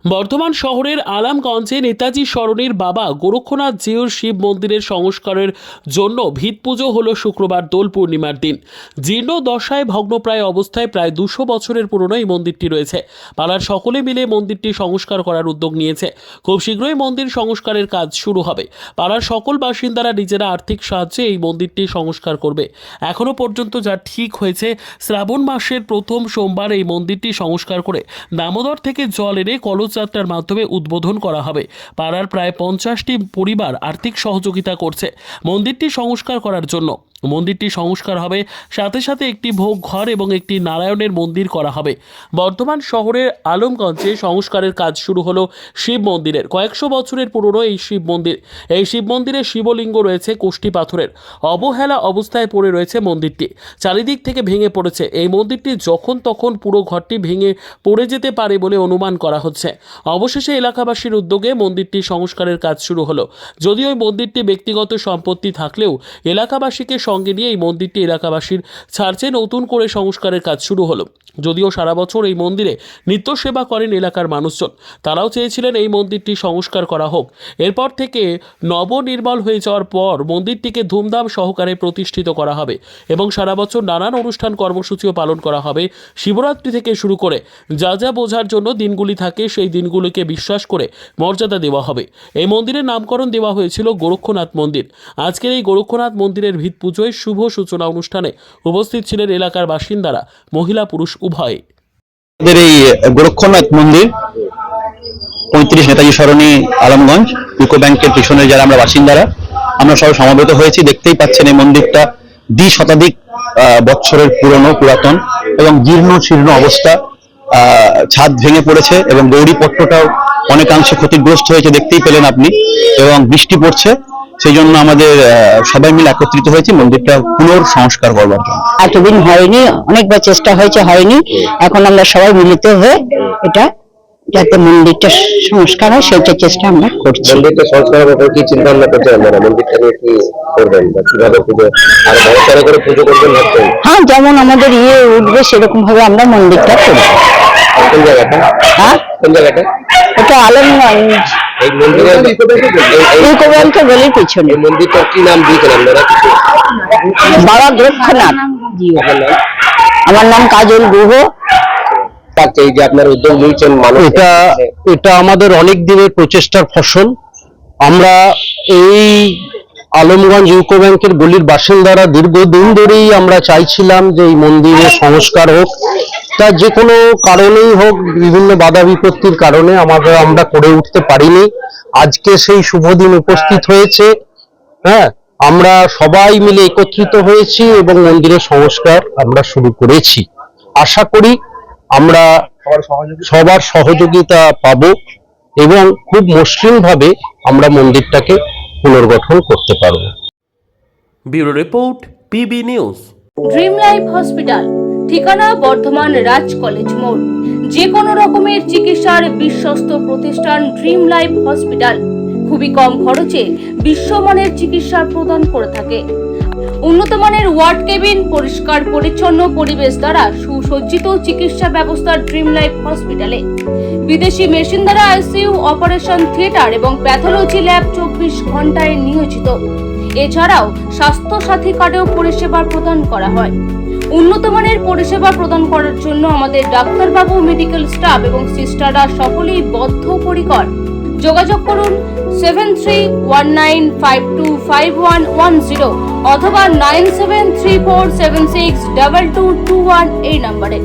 বর্ধমান শহরের আলামগঞ্জে নেতাজি সরণির বাবা গোরক্ষনাথ জিউর শিব মন্দিরের সংস্কারের জন্য ভিত পুজো হলো শুক্রবার দোল পূর্ণিমার দিন। জীর্ণ দশায় ভগ্নপ্রায় অবস্থায় প্রায় 200 বছরের পুরনো এই মন্দিরটি রয়েছে। পাড়ার সকলে মিলে মন্দিরটি সংস্কার করার উদ্যোগ নিয়েছে। খুব শীঘ্রই মন্দির সংস্কারের কাজ শুরু হবে। পাড়ার সকল বাসিন্দারা নিজেরা আর্থিক সাহায্যে এই মন্দিরটি সংস্কার করবে। এখনো পর্যন্ত যা ঠিক হয়েছে, শ্রাবণ মাসের প্রথম সোমবার এই মন্দিরটি সংস্কার করে দামোদর থেকে জল এনে যাত্রার মাধ্যমে উদ্বোধন করা হবে। পাড়ার প্রায় 50টি পরিবার আর্থিক সহযোগিতা করছে মন্দিরটি সংস্কার করার জন্য। মন্দিরটি সংস্কার হবে, সাথে সাথে একটি ভোগ ঘর এবং একটি নারায়ণের মন্দির করা হবে। বর্ধমান শহরের আলমগঞ্জে সংস্কারের কাজ শুরু হলো শিব মন্দিরের। কয়েকশো বছরের পুরনো এই শিব মন্দির। এই শিব মন্দিরে শিবলিঙ্গ রয়েছে কোষ্ঠী পাথরের। অবহেলা অবস্থায় পড়ে রয়েছে মন্দিরটি, চারিদিক থেকে ভেঙে পড়েছে। এই মন্দিরটি যখন তখন পুরো ঘরটি ভেঙে পড়ে যেতে পারে বলে অনুমান করা হচ্ছে। অবশেষে এলাকাবাসীর উদ্যোগে মন্দিরটি সংস্কারের কাজ শুরু হলো। যদিও এই মন্দিরটি ব্যক্তিগত সম্পত্তি থাকলেও এলাকাবাসীকে সঙ্গে নিয়ে এই মন্দিরটি এলাকাবাসীর ছাড়ছে নতুন করে সংস্কারের কাজ শুরু হলো। যদিও সারা বছর এই মন্দিরে নিত্য সেবা করেন এলাকার মানুষজন, তারাও চেয়েছিলেন এই মন্দিরটি সংস্কার করা হোক। এরপর থেকে নবনির্মল হয়ে যাওয়ার পর মন্দিরটিকে ধুমধাম সহকারে প্রতিষ্ঠিত করা হবে এবং সারা বছর নানান অনুষ্ঠান কর্মসূচিও পালন করা হবে। শিবরাত্রি থেকে শুরু করে যা যা বোঝার জন্য দিনগুলি থাকে সেই দিনগুলিকে বিশ্বাস করে মর্যাদা দেওয়া হবে। এই মন্দিরের নামকরণ দেওয়া হয়েছিল গোরক্ষনাথ মন্দির। আজকের এই গোরক্ষনাথ মন্দিরের ভিত পুজোয় শুভ সূচনা অনুষ্ঠানে উপস্থিত ছিলেন এলাকার বাসিন্দারা, মহিলা পুরুষ উভয়। এই গোরক্ষনাথ মন্দির 35 নেতাজি সরণি আলমগঞ্জ ইউকো ব্যাংকের পিছনে যারা আমরা বাসিন্দারা, আমরা সবাই সমবেত হয়েছি। দেখতেই পাচ্ছেন এই মন্দিরটা শতাধিক বছরের পুরাতন এবং জীর্ণ শীর্ণ অবস্থা। ছাদ ভেঙে পড়েছে এবং গৌরীপট্টটাও অনেকাংশে ক্ষতিগ্রস্ত হয়েছে, দেখতেই পেলেন আপনি। এবং বৃষ্টি পড়ছে, সেই জন্য আমাদের সবাই মিলে একত্রিত হয়েছি মন্দিরটা পুনর্সংস্কার করবার জন্য। এতদিন হয়নি, অনেকবার চেষ্টা হয়েছে, হয়নি। এখন আমরা সবাই মিলিত হয়ে এটা যাতে মন্দিরটা সংস্কার হয় সেটা চেষ্টা আমরা করছি। মন্দিরটা সংস্কারের ব্যাপারে কি চিন্তা ভাবনা করতে হবে? মন্দিরটা নিয়ে কি করবেন বা কিভাবে পুজো আর বড় করে পুজো করবেন ভাবছেন? হ্যাঁ, যেমন আমাদের উঠবে সেরকম ভাবে আমরা মন্দিরটা করব। কোন জায়গাটা? হ্যাঁ, কোন জায়গাটা? এটা আলমগঞ্জ এই মন্দিরের ইউকো ব্যাংকের গলির পিছনে। এই মন্দিরটা কি নাম দিয়েছেন আপনারা? বাবা গোরক্ষনাথ। আমার নাম কাজল গুহ। এই যে আপনার উদ্যোগ নিয়েছেন, এটা আমাদের অনেক দিনের প্রচেষ্টার ফসল। আমরা এই আলমগঞ্জ ইউকো ব্যাংকের গলির বাসিন্দারা দীর্ঘদিন ধরেই আমরা চাইছিলাম যে এই মন্দিরের সংস্কার হোক। তা যে কোনো কারণেই হোক, বিভিন্ন বাধা বিপত্তির কারণে আমরা করে উঠতে পারিনি। আজকে সেই শুভ দিন উপস্থিত হয়েছে। হ্যাঁ, আমরা সবাই মিলে একত্রিত হয়েছি এবং মন্দিরের সংস্কার আমরা শুরু করেছি। আশা করি আমরা সবার সহযোগিতা পাবো এবং খুব মসৃণভাবে আমরা মন্দিরটাকে পুনর্গঠন করতে পারবো। Bureau report, PB news. Dream life hospital, ঠিকানা বর্ধমান রাজ কলেজ মোড়। যে কোনো রকমের চিকিৎসার বিশ্বস্ত প্রতিষ্ঠান ড্রিম লাইফ হসপিটাল খুবই কম খরচে বিশ্বমানের চিকিৎসা প্রদান করে থাকে। উন্নত মানের ওয়ার্ড কেবিন, পরিষ্কার পরিচ্ছন্ন পরিবেশ দ্বারা সুসজ্জিত চিকিৎসা ব্যবস্থা ড্রিম লাইফ হসপিটালে। বিদেশি মেশিন দ্বারা আইসিইউ, অপারেশন থিয়েটার এবং প্যাথোলজি ল্যাব 24 ঘন্টায় নিয়োজিত। এছাড়াও স্বাস্থ্য সাথী কার্ডেও পরিষেবা প্রদান করা হয়। উন্নত মানের পরিষেবা প্রদান করার জন্য আমাদের ডাক্তারবাবু, মেডিকেল স্টাফ এবং সিস্টাররা সকলেই বদ্ধপরিকর। যোগাযোগ করুন 7319525110 অথবা 9734762221 এই নম্বরে।